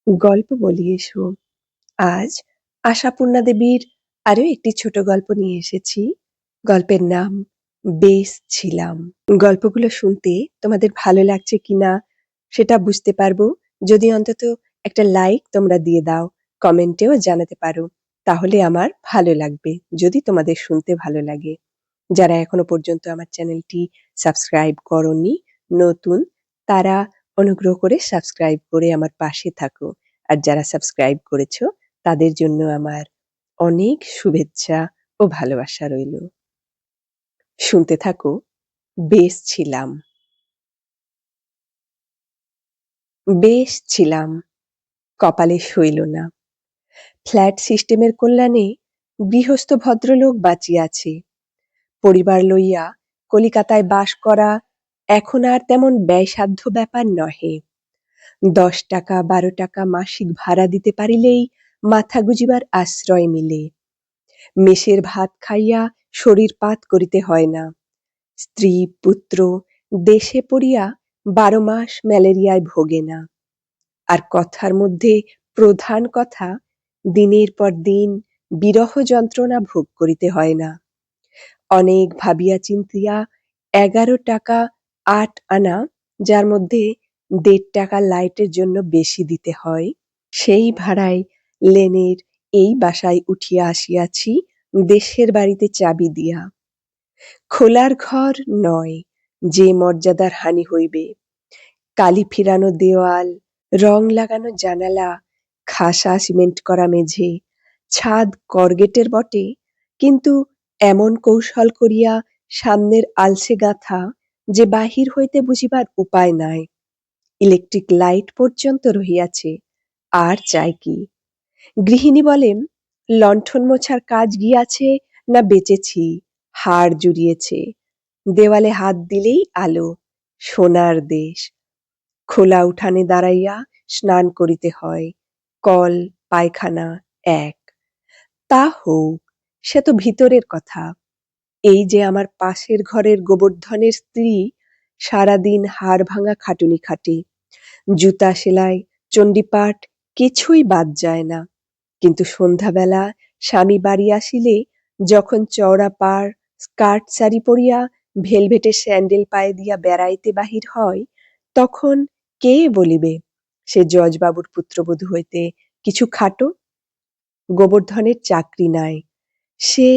গল্প বলি এসো। আজ আশাপূর্ণা দেবীর আরো একটি ছোট গল্প নিয়ে এসেছি। গল্পের নাম বেশ ছিলাম। গল্পগুলো শুনতে তোমাদের ভালো লাগছে কিনা সেটা বুঝতে পারবো যদি অন্তত একটা লাইক তোমরা দিয়ে দাও, কমেন্টেও জানাতে পারো। তাহলে আমার ভালো লাগবে যদি তোমাদের শুনতে ভালো লাগে। যারা এখনো পর্যন্ত আমার চ্যানেলটি সাবস্ক্রাইব করোনি, নতুন, তারা অনুগ্রহ করে সাবস্ক্রাইব করে আমার পাশে থাকো। আর যারা সাবস্ক্রাইব করেছো তাদের জন্য আমার অনেক শুভেচ্ছা ও ভালোবাসা রইল। শুনতে থাকো। বেশ ছিলাম। বেশ ছিলাম, কপালে সইল না। ফ্ল্যাট সিস্টেমের কল্যাণে গৃহস্থ ভদ্রলোক বাঁচিয়াছে। পরিবার লইয়া কলিকাতায় বাস করা এখন আর তেমন ব্যয়সাধ্য ব্যাপার নহে। 10 টাকা 12 টাকা মাসিক ভাড়া দিতে পারিলেই মাথা গুজিবার আশ্রয় মিলে। মেষের ভাত খাইয়া শরীর পাত করিতে হয় না। স্ত্রী পুত্র দেশে পড়িয়া 12 মাস ম্যালেরিয়ায় ভোগে না। আর কথার মধ্যে প্রধান কথা, দিনের পর দিন বিরহ যন্ত্রণা ভোগ করিতে হয় না। অনেক ভাবিয়া চিন্তিয়া 11 টাকা 8 আনা, যার মধ্যে 1.5 টাকা লাইটের জন্য বেশি দিতে হয়, সেই ভাড়ায় লেনের এই বাসায় উঠিয়া আসিয়াছি দেশের বাড়িতে চাবি দিয়া। খোলার ঘর নয়, যে মর্যাদার হানি হইবে। কালি ফিরানো দেওয়াল, রং লাগানো জানালা, খাসা সিমেন্ট করা মেঝে, ছাদ করগেটের বটে, কিন্তু এমন কৌশল করিয়া সামনের আলসে গাঁথা যে বাহির হইতে বুঝিবার উপায় নাই। ইলেকট্রিক লাইট পর্যন্ত রহিয়াছে, আর চাই কি? গৃহিণী বলেন, লণ্ঠন মোছার কাজ গিয়াছে না বেচেছি, হাড় জুড়িয়েছে। দেওয়ালে হাত দিলেই আলো, সোনার দেশ। খোলা উঠানে দাঁড়াইয়া স্নান করিতে হয়, কল পায়খানা এক। তা হোক, সে তো ভিতরের কথা। এই যে আমার পাশের ঘরের গোবর্ধনের স্ত্রী সারাদিন হাড় ভাঙা খাটুনি খাটে, জুতা সেলাই, চণ্ডীপাঠ কিছুই বাদ যায় না। কিন্তু সন্ধ্যাবেলা স্বামী বাড়ি আসিলে যখন চওড়া পাড় স্কার্ট শাড়ি পরিয়া ভেলভেটের স্যান্ডেল পায়ে দিয়া বেড়াইতে বাহির হয়, তখন কে বলিবে সে জজবাবুর পুত্রবধূ হইতে কিছু খাটো? গোবর্ধনের চাকরি নাই, সে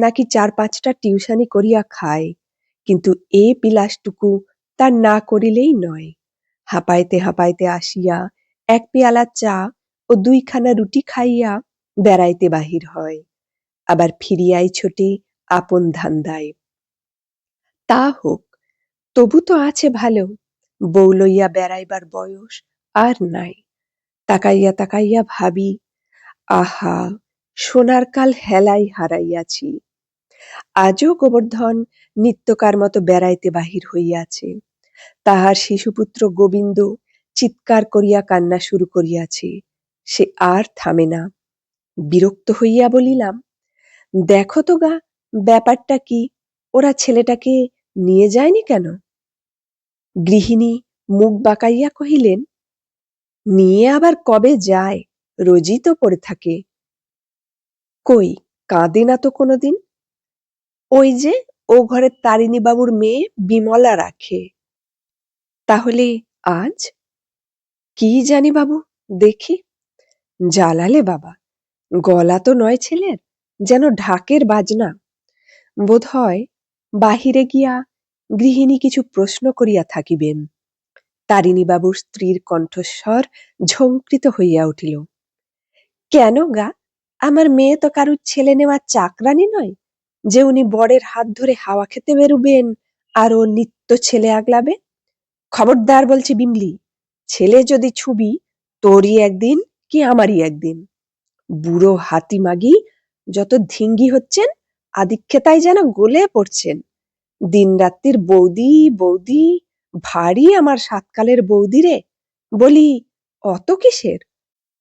নাকি 4-5টা টিউশনি করিয়া খায়, কিন্তু এ বিলাসটুকু তার না করিলেই নয়। হাঁপাইতে হাঁপাইতে আসিয়া 1 পেয়ালা চা ও 2খানা রুটি খাইয়া বেড়াইতে বাহির হয়, আবার ফিরিয়াই ছোটে আপন ধান্দায়। তা হোক, তবু তো আছে ভালো, বউ লইয়া বেড়াইবার বয়স আর নাই। তাকাইয়া তাকাইয়া ভাবি, আহা, সোনার কাল হেলাই হারাইয়াছি। আজও গোবর্ধন নিত্যকার মতো বেড়াইতে বাহির হইয়াছে। তাহার শিশুপুত্র গোবিন্দ চিৎকার করিয়া কান্না শুরু করিয়াছে, সে আর থামে না। বিরক্ত হইয়া বলিলাম, দেখো তো গা, ব্যাপারটা কি? ওরা ছেলেটাকে নিয়ে যায়নি কেন? গৃহিণী মুখ বাঁকাইয়া কহিলেন, নিয়ে আবার কবে যায়, রোজই তো পড়ে থাকে। কই, কাঁদে না তো কোনোদিন? ওই যে ও ঘরের তারিণী বাবুর মেয়ে বিমলা রাখে। তাহলে আজ? কি জানি বাবু, দেখি। জ্বালালে বাবা, গলা তো নয় ছেলের, যেন ঢাকের বাজনা। বোধ হয় বাহিরে গিয়া গৃহিণী কিছু প্রশ্ন করিয়া থাকিবেন। তারিণীবাবুর স্ত্রীর কণ্ঠস্বর ঝঙ্কৃত হইয়া উঠিল। কেন গা, আমার মেয়ে তো কারুর ছেলে নেওয়া চাকরানি নয় যে উনি বরের হাত ধরে হাওয়া খেতে বেরুবেন আর ও নিত্য ছেলে আগলাবে। খবরদার বলছি বিমলি, ছেলে যদি ছুবি, তোরই একদিন কি আমারই একদিন। বুড়ো হাতি মাগি যত ধিঙ্গি হচ্ছেন, আদিক্ষেতায় যেন গলে পড়ছেন। দিনরাত্রির বৌদি বৌদি, ভারী আমার সাতকালের বৌদি রে। বলি, অত কিসের?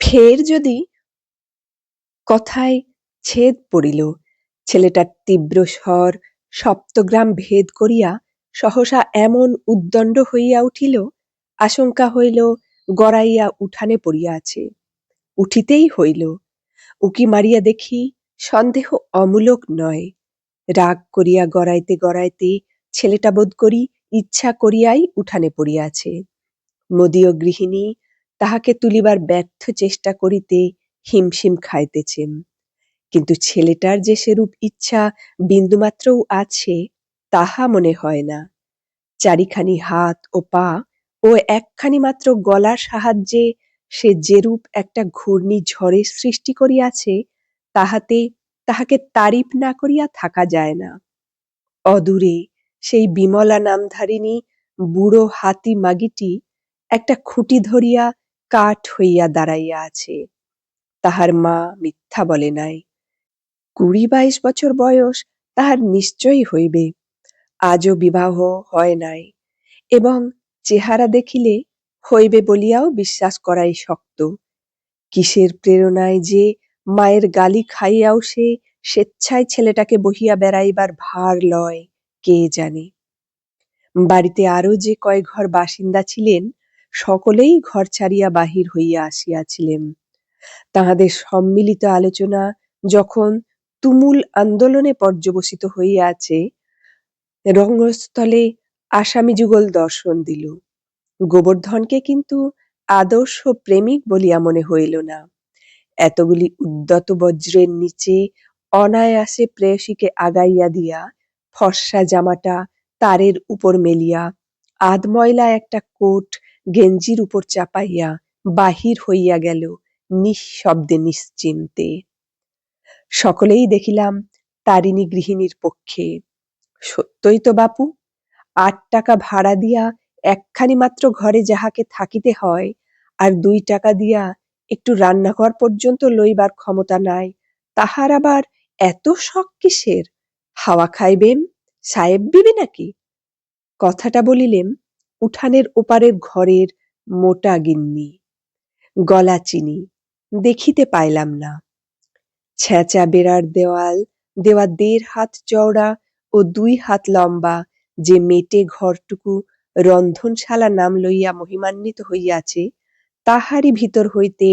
ফের যদি কথায় ছেদ পড়িল। ছেলেটার তীব্র স্বর সপ্তগ্রাম ভেদ করিয়া সহসা এমন উদ্দণ্ড হইয়া উঠিল, আশঙ্কা হইল গড়াইয়া উঠানে পড়িয়া আছে। উঠিতেই হইল। উকি মারিয়া দেখি সন্দেহ অমূলক নয়। রাগ করিয়া গড়াইতে গড়াইতে ছেলেটা বোধ করি ইচ্ছা করিয়াই উঠানে পড়িয়াছে। মদীয় গৃহিণী তাহাকে তুলিবার ব্যর্থ চেষ্টা করিতে হিমশিম খাইতেছেন। কিন্তু ছেলেটার যে সেরূপ ইচ্ছা বিন্দুমাত্রও আছে তাহা মনে হয় না। চারিখানি হাত ও পা ও একখানি মাত্র গলার সাহায্যে সে যেরূপ একটা ঘূর্ণি ঝড়ের সৃষ্টি করিয়াছে তাহাতে তাহাকে তারিফ না করিয়া থাকা যায় না। অদূরে সেই বিমলা নামধারিণী বুড়ো হাতি মাগিটি একটা খুঁটি ধরিয়া কাঠ হইয়া দাঁড়াইয়া আছে। তাহার মা মিথ্যা বলে নাই। ২০-২২ বছর বয়স তাহার নিশ্চয়ই হইবে। আজও বিবাহ হয় নাই এবং চেহারা দেখিলে হইবে বলিয়াও বিশ্বাস করাই শক্ত। কিসের প্রেরণায় যে মায়ের গালি খাইয়াও সে স্বেচ্ছায় ছেলেটাকে বহিয়া বেড়াইবার ভার লয় কে জানে। বাড়িতে আরো যে কয় ঘর বাসিন্দা ছিলেন সকলেই ঘর ছাড়িয়া বাহির হইয়া আসিয়াছিলেন। তাহাদের সম্মিলিত আলোচনা যখন তুমুল আন্দোলনে পর্যবসিত হইয়াছে, রঙ্গস্থলে আসামী যুগল দর্শন দিল। গোবর্ধনকে কিন্তু আদর্শ প্রেমিক বলিয়া মনে হইল না। এতগুলি উদ্যত বজ্রের নিচে অনায়াসে প্রেয়সীকে আগাইয়া দিয়া ফর্সা জামাটা তারের উপর মেলিয়া আধময়লা একটা কোট গেঞ্জির উপর চাপাইয়া বাহির হইয়া গেল নিঃশব্দে নিশ্চিন্তে। সকলেই দেখিলাম তারিণী গৃহিণীর পক্ষে। সত্যই তো বাপু, ৮ টাকা ভাড়া দিয়া একখানি মাত্র ঘরে যাহাকে থাকিতে হয় আর ২ টাকা দিয়া একটু রান্নাঘর পর্যন্ত লইবার ক্ষমতা নাই, তাহার আবার এত শখ কিসের? হাওয়া খাইবেন? সাহেব বিবি নাকি? কথাটা বলিলেন উঠানের ওপারের ঘরের মোটা গিন্নি। গলা চিনি, দেখিতে পাইলাম না। ছেঁচা বেড়ার দেওয়াল দেওয়া ১.৫ হাত চওড়া ও ২ হাত লম্বা যে মেটে ঘরটুকু রন্ধনশালা নাম লইয়া মহিমান্বিত হইয়াছে তাহারই ভিতর হইতে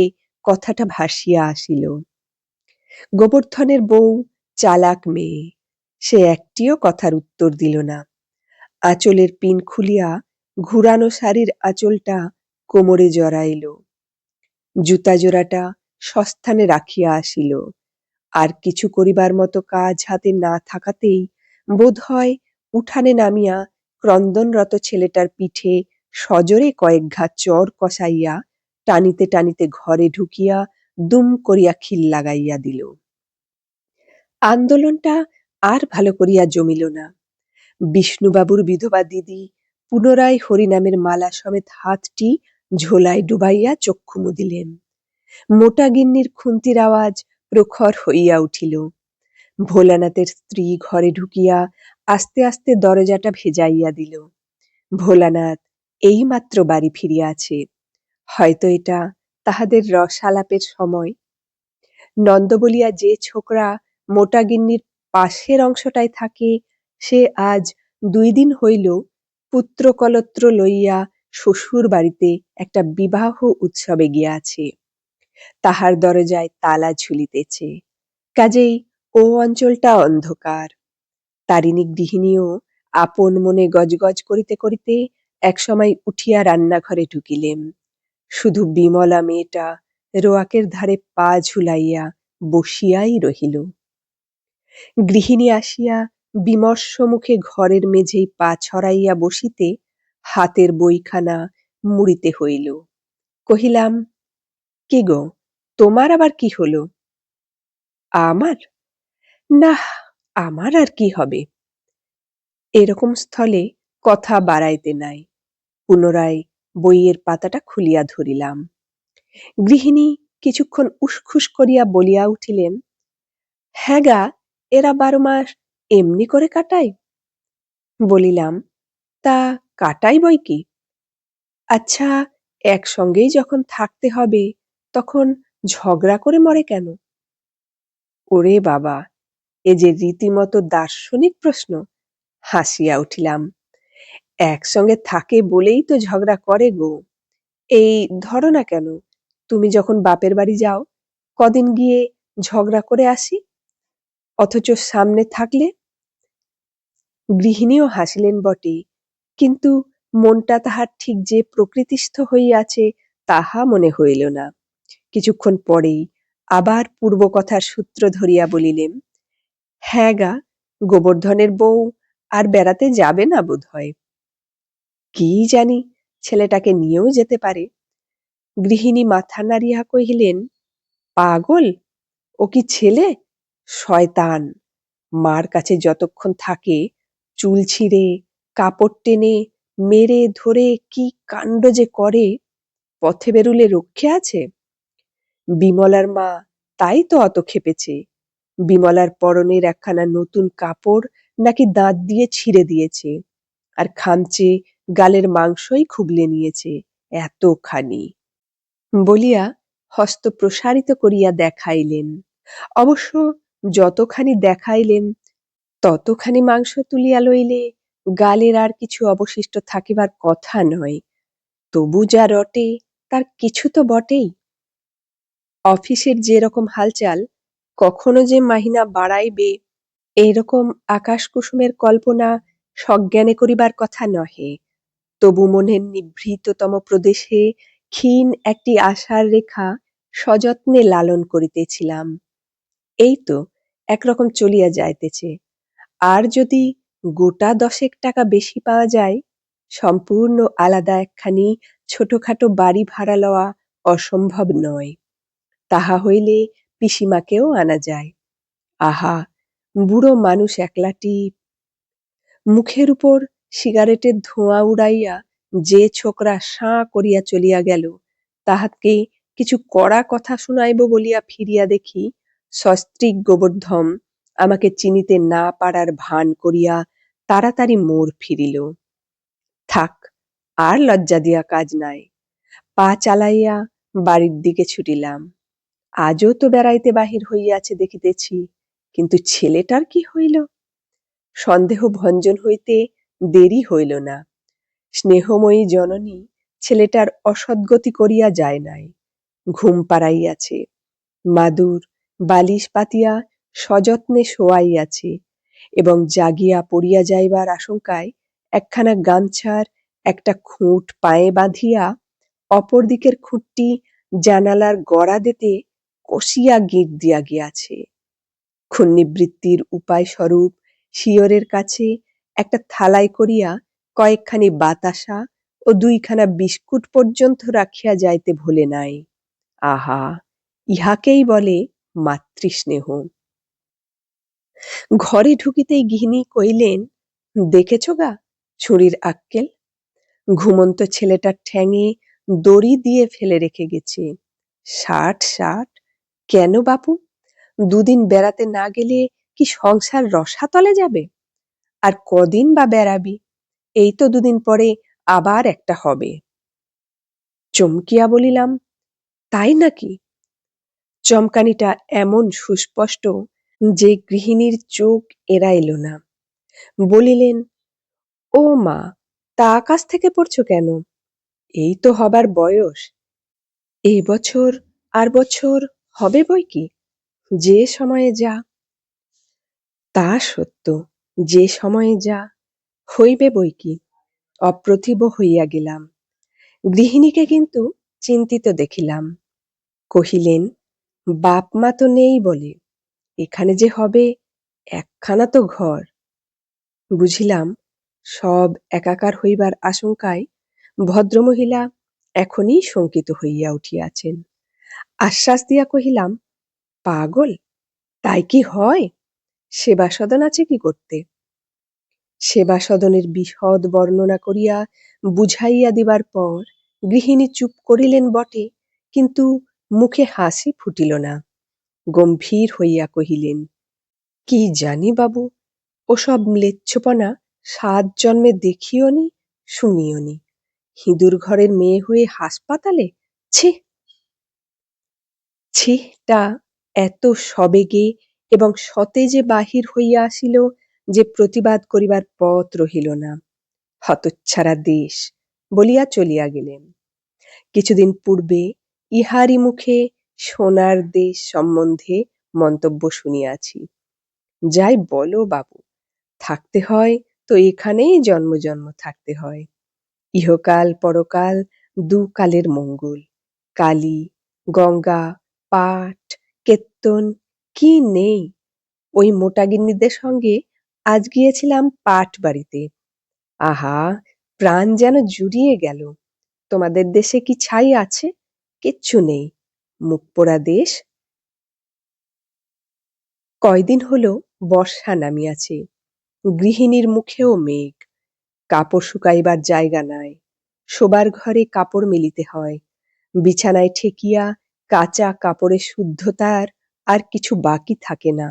কথাটা ভাসিয়া আসিল। গোবর্ধনের বউ চালাক মেয়ে, সে একটিও কথার উত্তর দিল না। আঁচলের পিন খুলিয়া ঘুরানো শাড়ির আঁচলটা কোমরে জড়াইল। জুতা জোড়াটা সস্থানে রাখিয়া আসিল। আর কিছু করিবার মতো কাজ হাতে না থাকাতেই বোধ হয় উঠানে নামিয়া ক্রন্দনরত ছেলেটার পিঠে সজোরে কয়েক ঘা চড় কষাইয়া টানিতে টানিতে ঘরে ঢুকিয়া দুম করিয়া খিল লাগাইয়া দিল। আন্দোলনটা আর ভালো করিয়া জমিল না। বিষ্ণুবাবুর বিধবা দিদি পুনরায় হরিনামের মালা সমেত হাতটি ঝোলায় ডুবাইয়া চক্ষু মুদিলেন। মোটা গিন্নির খুন্তির আওয়াজ প্রখর হইয়া উঠিল। ভোলানাথের স্ত্রী ঘরে ঢুকিয়া আস্তে আস্তে দরজাটা ভেজাইয়া দিল। ভোলানাথ এইমাত্র বাড়ি ফিরিয়াছে। হয়তো এটা তাহাদের রসালাপের সময়। নন্দ বলিয়া যে ছোকরা মোটা গিন্নির পাশের অংশটায় থাকে সে আজ ২ দিন হইল পুত্রকলত্র লইয়া শ্বশুর বাড়িতে একটা বিবাহ উৎসবে গিয়াছে। তাহার দরজায় তালা ঝুলিতেছে, কাজেই ও অঞ্চলটা অন্ধকার। তারিণী গৃহিণীও আপন মনে গজগজ করিতে করিতে একসময় উঠিয়া রান্নাঘরে ঢুকিলেন। শুধু বিমলা মেয়েটা রোয়াকের ধারে পা ঝুলাইয়া বসিয়াই রহিল। গৃহিণী আসিয়া বিমর্ষ মুখে ঘরের মেঝেই পা ছড়াইয়া বসিতে হাতের বইখানা মুড়িতে হইল। কহিলাম, কি গো, তোমার আবার কি হলো? আমার? না, আমার আর কি হবে? এরকম স্থলে কথা বাড়াইতে নাই। পুনরায় বইয়ের পাতাটা খুলিয়া ধরিলাম। গৃহিণী কিছুক্ষণ উসখুস করিয়া বলিয়া উঠিলেন, হ্যাঁ গা, এরা ১২ মাস এমনি করে কাটায়? বলিলাম, তা কাটাই বই কি। আচ্ছা, একসঙ্গেই যখন থাকতে হবে তখন ঝগড়া করে মরে কেন? ওরে বাবা, এ যে রীতিমতো দার্শনিক প্রশ্ন। হাসিয়া উঠিলাম। একসঙ্গে থাকে বলেই তো ঝগড়া করে গো। এই ধরো না কেন, তুমি যখন বাপের বাড়ি যাও কদিন গিয়ে ঝগড়া করে আসি, অথচ সামনে থাকলে। গৃহিণীও হাসিলেন বটে, কিন্তু মনটা তাহার ঠিক যে প্রকৃতিস্থ হইয়াছে তাহা মনে হইল না। কিছুক্ষণ পরেই আবার পূর্বকথার সূত্র ধরিয়া বলিলেন, হ্যাঁ গা, গোবর্ধনের বউ আর বেড়াতে যাবে না বোধ হয়। কি জানি, ছেলেটাকে নিয়েও যেতে পারে। গৃহিণী মাথা নাড়িয়া কহিলেন, পাগল, ও কি ছেলে? শয়তান! মার কাছে যতক্ষণ থাকে চুল ছিঁড়ে, কাপড় টেনে, মেরে ধরে কি কাণ্ড যে করে, পথে বেরুলে রক্ষে আছে? বিমলার মা তাই তো অত খেপেছে। বিমলার পরনের একখানা নতুন কাপড় নাকি দাঁত দিয়ে ছিঁড়ে দিয়েছে, আর খামচে গালের মাংসই খুবলে নিয়েছে, এতখানি বলিয়া হস্ত প্রসারিত করিয়া দেখাইলেন। অবশ্য যতখানি দেখাইলেন ততখানি মাংস তুলিয়া লইলে গালের আর কিছু অবশিষ্ট থাকিবার কথা নয়। তবু যা রটে তার কিছু তো বটেই। অফিসের যে রকম হালচাল, কখনো যে মাহিনা বাড়াইবে এইরকম আকাশ কুসুমের কল্পনা সজ্ঞানে করিবার কথা নহে। তবু মনের নিভৃততম প্রদেশে ক্ষীণ একটি আশার রেখা সযত্নে লালন করিতেছিলাম। এই তো একরকম চলিয়া যাইতেছে। আর যদি গোটা 10 টাকা বেশি পাওয়া যায়, সম্পূর্ণ আলাদা একখানি ছোটখাটো বাড়ি ভাড়া লওয়া অসম্ভব নয়। তাহা হইলে পিসিমাকেও আনা যায়। আহা, বুড়ো মানুষ একলাটি। মুখের উপর সিগারেটের ধোঁয়া উড়াইয়া যে ছোকরা সাঁ করিয়া চলিয়া গেল, তাহাকে কিছু কড়া কথা শুনাইব বলিয়া ফিরিয়া দেখি সস্ত্রীক গোবর্ধন আমাকে চিনিতে না পারার ভান করিয়া তাড়াতাড়ি মোড় ফিরিল। থাক, আর লজ্জা দিয়া কাজ নাই। পা চালাইয়া বাড়ির দিকে ছুটিলাম। আজও তো বেড়াইতে বাহির হইয়াছে দেখিতেছি, কিন্তু ছেলেটার কি হইল? সন্দেহ ভঞ্জন হইতে দেরি হইল না। স্নেহময়ী জননী ছেলেটার অসদ্গতি করিয়া যায় নাই। ঘুম পাড়াইয়াছে, মাদুর বালিশ পাতিয়া সযত্নে শোয়াইয়াছে, এবং জাগিয়া পড়িয়া যাইবার আশঙ্কায় একখানা গামছার একটা খুঁট পায়ে বাঁধিয়া অপর দিকের খুঁটটি জানালার গড়াদেতে কষিয়া গিঁট দিয়া গিয়াছে। ক্ষুণ্ণিবৃত্তির উপায় স্বরূপ শিয়রের কাছে একটা থালায় করিয়া কয়েকখানি বাতাসা ও 2খানা বিস্কুট পর্যন্ত রাখিয়া যাইতে ভুলে নাই। আহা, ইহাকেই বলে মাতৃস্নেহ। ঘরে ঢুকিতেই গৃহিণী কইলেন, দেখেছ গা ছুরির আক্কেল? ঘুমন্ত ছেলেটার ঠ্যাঙে দড়ি দিয়ে ফেলে রেখে গেছে। 60 কেন বাপু? দুদিন বেড়াতে না গেলে কি সংসার রসাতলে যাবে? আর কদিন বা বেড়াবি? এই তো 2দিন পরে আবার একটা হবে। চমকিয়া বলিলাম, তাই নাকি? চমকানিটা এমন সুস্পষ্ট যে গৃহিণীর চোখ এড়াইল না। বলিলেন, ও মা, তা আকাশ থেকে পড়ছো কেন? এই তো হবার বয়স। এই বছর আর বছর হবে বই কি, যে সময়ে যা। তা সত্য, যে সময়ে যা হইবে বই কি। অপ্রতিভ হইয়া গেলাম। গৃহিণীকে কিন্তু চিন্তিত দেখিলাম। কহিলেন, বাপ মা তো নেই বলে, এখানে যে হবে একখানা তো ঘর। বুঝিলাম সব একাকার হইবার আশঙ্কায় ভদ্রমহিলা এখনই শঙ্কিত হইয়া উঠিয়াছেন। আশ্বাস দিয়া কহিলাম, পাগল, তাই কি হয়? সেবা সদন আছে কি করতে? সেবা সদনের বিশদ বর্ণনা করিয়া বুঝাইয়া দিবার পর গৃহিণী চুপ করিলেন বটে, কিন্তু মুখে হাসি ফুটিল না। গম্ভীর হইয়া কহিলেন, কি জানি বাবু, ওসব ম্লেচ্ছপনা 7 জন্মে দেখিওনি, শুনিওনি। হিঁদুর ঘরের মেয়ে হয়ে হাসপাতালে? ছি! ছিটা এত সবেগে এবং সতেজে বাহির হইয়া আসিল যে প্রতিবাদ করিবার পথ রহিল না। হতচ্ছাড়া দেশ বলিয়া চলিয়া গেলেন। কিছুদিন পূর্বে ইহারই মুখে সোনার দেশ সম্বন্ধে মন্তব্য শুনিয়াছি। যাই বলো বাবু, থাকতে হয় তো এখানেই জন্ম জন্ম থাকতে হয়। ইহকাল পরকাল দুকালের মঙ্গল। কালী, গঙ্গা, পাঠ, কেত্তন কি নেই। ওই মোটা গিন্নিদের সঙ্গে আজ গিয়েছিলাম পাঠ বাড়িতে। আহা, প্রাণ যেন জুড়িয়ে গেল। তোমাদের দেশে কি ছাই আছে? কিচ্ছু নেই, মুখ পোড়া দেশ। কয়দিন হলো বর্ষা নামিয়াছে, গৃহিণীর মুখেও মেঘ। কাপড় শুকাইবার জায়গা নাই, শোবার ঘরে কাপড় মেলিতে হয়। বিছানায় ঠেকিয়া কাঁচা কাপড়ের শুদ্ধতার আর কিছু বাকি থাকে না।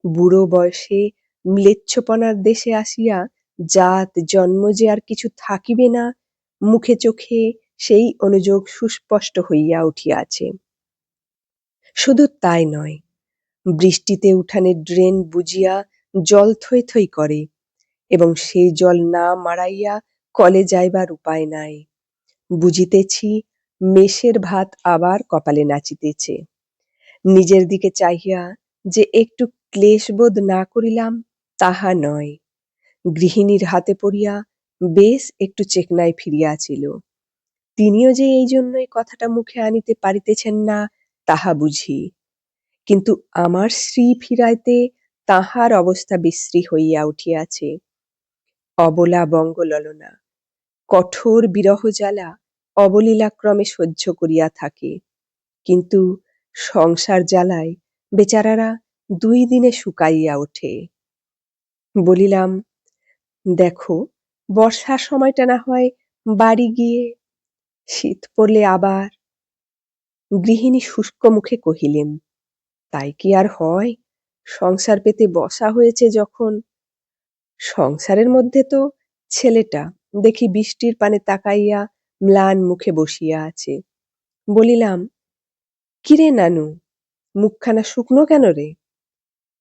বুড়ো বয়সে ম্লেচ্ছপনার দেশে আসিয়া জাত জন্ম যে আর কিছু থাকিবে না, মুখে চোখে সেই অনুযোগ সুস্পষ্ট হইয়া উঠিয়াছে। শুধু তাই নয়, বৃষ্টিতে উঠানের ড্রেন বুজিয়া জল থই থই করে, এবং সেই জল না মাড়াইয়া কলে যাইবার উপায় নাই। বুঝিতেছি মেষের ভাত আবার কপালে নাচিতেছে। নিজের দিকে চাহিয়া যে একটু ক্লেশবোধ না করিলাম তাহা নয়, গৃহিণীর হাতে পড়িয়া বেশ একটু চেকনায় ফিরিয়াছিল। তিনিও যে এই জন্যই কথাটা মুখে আনিতে পারিতেছেন না তাহা বুঝি, কিন্তু আমার শ্রী ফিরাইতে তাহার অবস্থা বিশ্রী হইয়া উঠিয়াছে। অবলা বঙ্গললনা কঠোর বিরহ জ্বালা অবলীলাক্রমে সহ্য করিয়া থাকে, কিন্তু সংসার জ্বালায় বেচারারা 2 দিনে শুকাইয়া ওঠে। বলিলাম, দেখো, বর্ষার সময়টা না হয় বাড়ি গিয়ে, শীত পড়লে আবার। গৃহিণী শুষ্ক মুখে কহিলেন, তাই কি আর হয়? সংসার পেতে বসা হয়েছে যখন। সংসারের মধ্যে তো ছেলেটা দেখি বৃষ্টির পানে তাকাইয়া ম্লান মুখে বসিয়া আছে। বলিলাম, কিরে নানু, মুখখানা শুকনো কেন রে?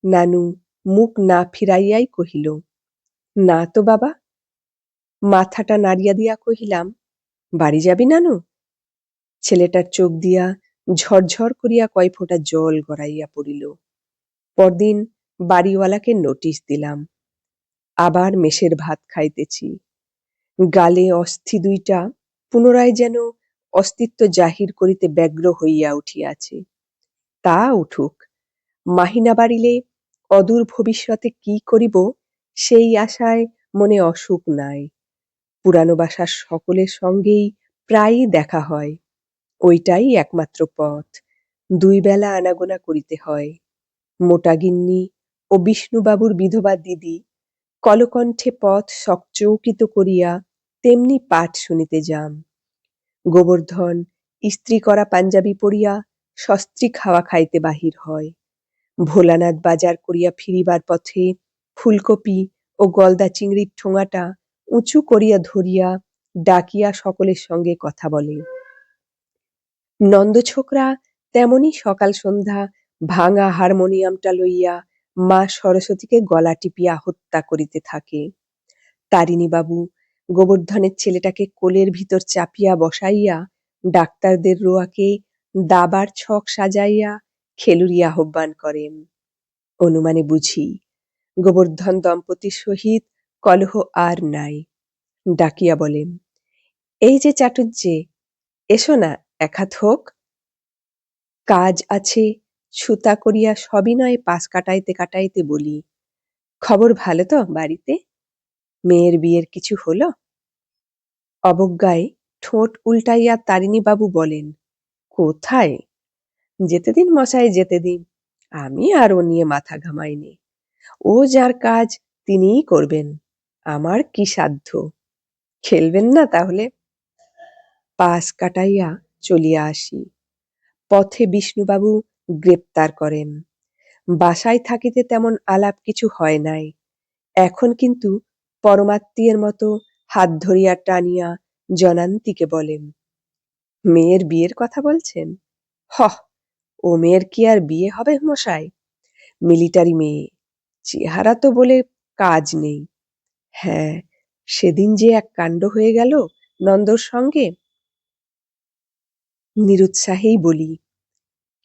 নানু মুখ না ফিরাইয়াই কহিল, না তো বাবা। মাথাটা নাড়িয়া দিয়া কহিলাম, বাড়ি যাবি নানু? ছেলেটার চোখ দিয়া ঝরঝর করিয়া কয় ফোঁটা জল গড়াইয়া পড়িল। পরদিন বাড়িওয়ালাকে নোটিশ দিলাম। আবার মেষের ভাত খাইতেছি। গালে অস্থি দুইটা পুনরায় যেন অস্তিত্ব জাহির করিতে ব্যগ্র হইয়া উঠিয়াছে। তা উঠুক, মাহিনা বাড়িলে অদূর ভবিষ্যতে কি করিব সেই আশায় মনে অসুখ নাই। পুরানো বাসার সকলের সঙ্গেই প্রায়ই দেখা হয়। ওইটাই একমাত্র পথ। 2 বেলা আনাগোনা করিতে হয়। মোটা গিন্নি ও বিষ্ণুবাবুর বিধবা দিদি কলকণ্ঠে পথ সকচৌকিত করিয়া তেমনি পাঠ শুনিতে যান। গোবর্ধন ইস্ত্রি করা পাঞ্জাবি পরিয়া সস্ত্রী খাওয়া খাইতে বাহির হয়। ভোলানাথ বাজার করিয়া ফিরিবার পথে ফুলকপি ও গলদা চিংড়ির ঠোঙাটা উঁচু করিয়া ধরিয়া ডাকিয়া সকলের সঙ্গে কথা বলে। নন্দ ছোকরা তেমনি সকাল সন্ধ্যা ভাঙা হারমোনিয়ামটা লইয়া মা সরস্বতীকে গলা টিপিয়া হত্যা করিতে থাকে। তারিণীবাবু গোবর্ধনের ছেলেটাকে কোলের ভিতর চাপিয়া বসাইয়া ডাক্তারদের রোয়াকে দাবার ছক সাজাইয়া খেলুড়ি আহ্বান করেন। অনুমানে বুঝি গোবর্ধন দম্পতির সহিত কলহ আর নাই। ডাকিয়া বলেন, এই যে চাটুজ্জে, এসো না, এক হাত হোক। কাজ আছে ছুতা করিয়া সবিনয়ে পাশ কাটাইতে কাটাইতে বলি, খবর ভালো তো বাড়িতে? মেয়ের বিয়ের কিছু হলো? অবজ্ঞায় ঠোঁট উল্টাইয়া তারিণীবাবু বলেন, কোথায়? যেতে দিন মশাই, যেতে দিন। আমি আর ও নিয়ে মাথা ঘামাইনি। ও যার কাজ তিনিই করবেন, আমার কি সাধ্য। খেলবেন না তাহলে? পাশ কাটাইয়া চলিয়া আসি। পথে বিষ্ণুবাবু গ্রেপ্তার করেন। বাসায় থাকিতে তেমন আলাপ কিছু হয় নাই। এখন কিন্তু পরমাত্মীয়ের মতো হাত ধরিয়া টানিয়া জনান্তিকে বলেন, মেয়ের বিয়ের কথা বলছেন? হহ, ও মেয়ের কি আর বিয়ে হবে মশাই? মিলিটারি মেয়ে, চেহারা তো বলে কাজ নেই। হ্যাঁ, সেদিন যে এক কাণ্ড হয়ে গেল নন্দর সঙ্গে। নিরুৎসাহেই বলি,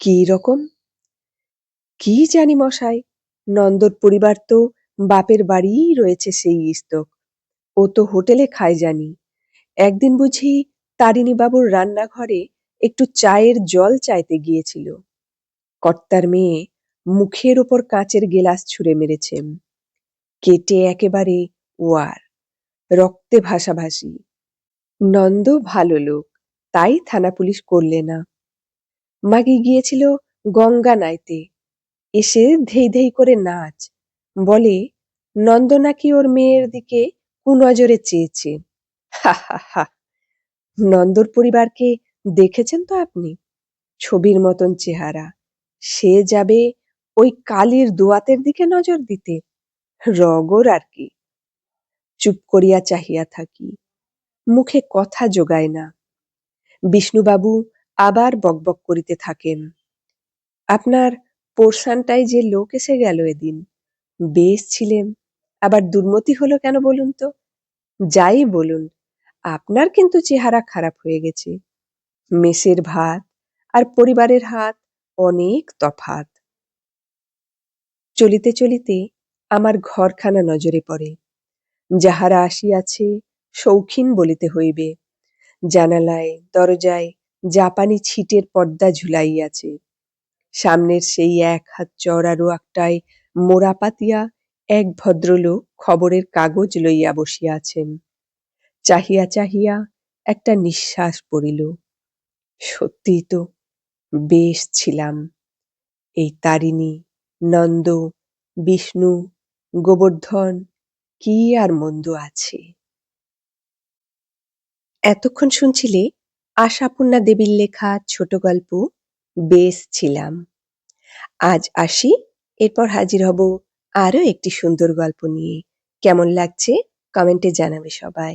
কি রকম? কি জানি মশাই, নন্দর পরিবার তো বাপের বাড়িই রয়েছে সেই ইস্তক। ও তো হোটেলে খায় জানি। একদিন বুঝি তারিণীবাবুর রান্নাঘরে একটু চায়ের জল চাইতে গিয়েছিল। কর্তার মেয়ে মুখের ওপর কাঁচের গেলাস ছুঁড়ে মেরেছে, কেটে একেবারে ওয়ার, রক্তে ভাসাভাসি। নন্দ ভালো লোক, তাই থানা পুলিশ করলে না। মাগি গিয়েছিল গঙ্গা নাইতে, এসে ধেই ধেই করে নাচ, বলে নন্দ নাকি ওর মেয়ের দিকে কুনজরে চেয়েছে। হা হা হা। নন্দর পরিবারকে দেখেছেন তো আপনি? ছবির মতন চেহারা। সে যাবে ওই কালীর দোয়াতের দিকে নজর দিতে? রগর আর কি। চুপ করিয়া চাহিয়া থাকি, মুখে কথা জোগায় না। বিষ্ণুবাবু আবার বকবক করিতে থাকেন। আপনার পোর্শনটাই যে লোক এসে গেল এদিন। বেশ ছিলেন, আবার দুর্মতি হলো কেন বলুন তো? যাই বলুন, আপনার কিন্তু চেহারা খারাপ হয়ে গেছে। মেসের ভাত আর পরিবারের হাত অনেক তফাত। চলিতে চলিতে আমার ঘরখানা নজরে পড়ে। যাহারা আসিয়াছে শৌখিন বলিতে হইবে। জানালায় দরজায় জাপানি ছিটের পর্দা ঝুলাইয়াছে। সামনের সেই ১ হাত চওড়া রোয়াকটায় মোড়া পাতিয়া এক ভদ্রলোক খবরের কাগজ লইয়া বসিয়া আছেন। চাহিয়া চাহিয়া একটা নিঃশ্বাস পড়িল। সত্যিই তো, বেশ ছিলাম। এই তারিণী, নন্দ, বিষ্ণু, গোবর্ধন, কি আর মন্দ আছে? এতক্ষণ শুনছিলে আশাপূর্ণা দেবীর লেখা ছোট গল্প বেশ ছিলাম। আজ আসি, এরপর হাজির হব আরো একটি সুন্দর গল্প নিয়ে। কেমন লাগছে কমেন্টে জানাবে সবাই।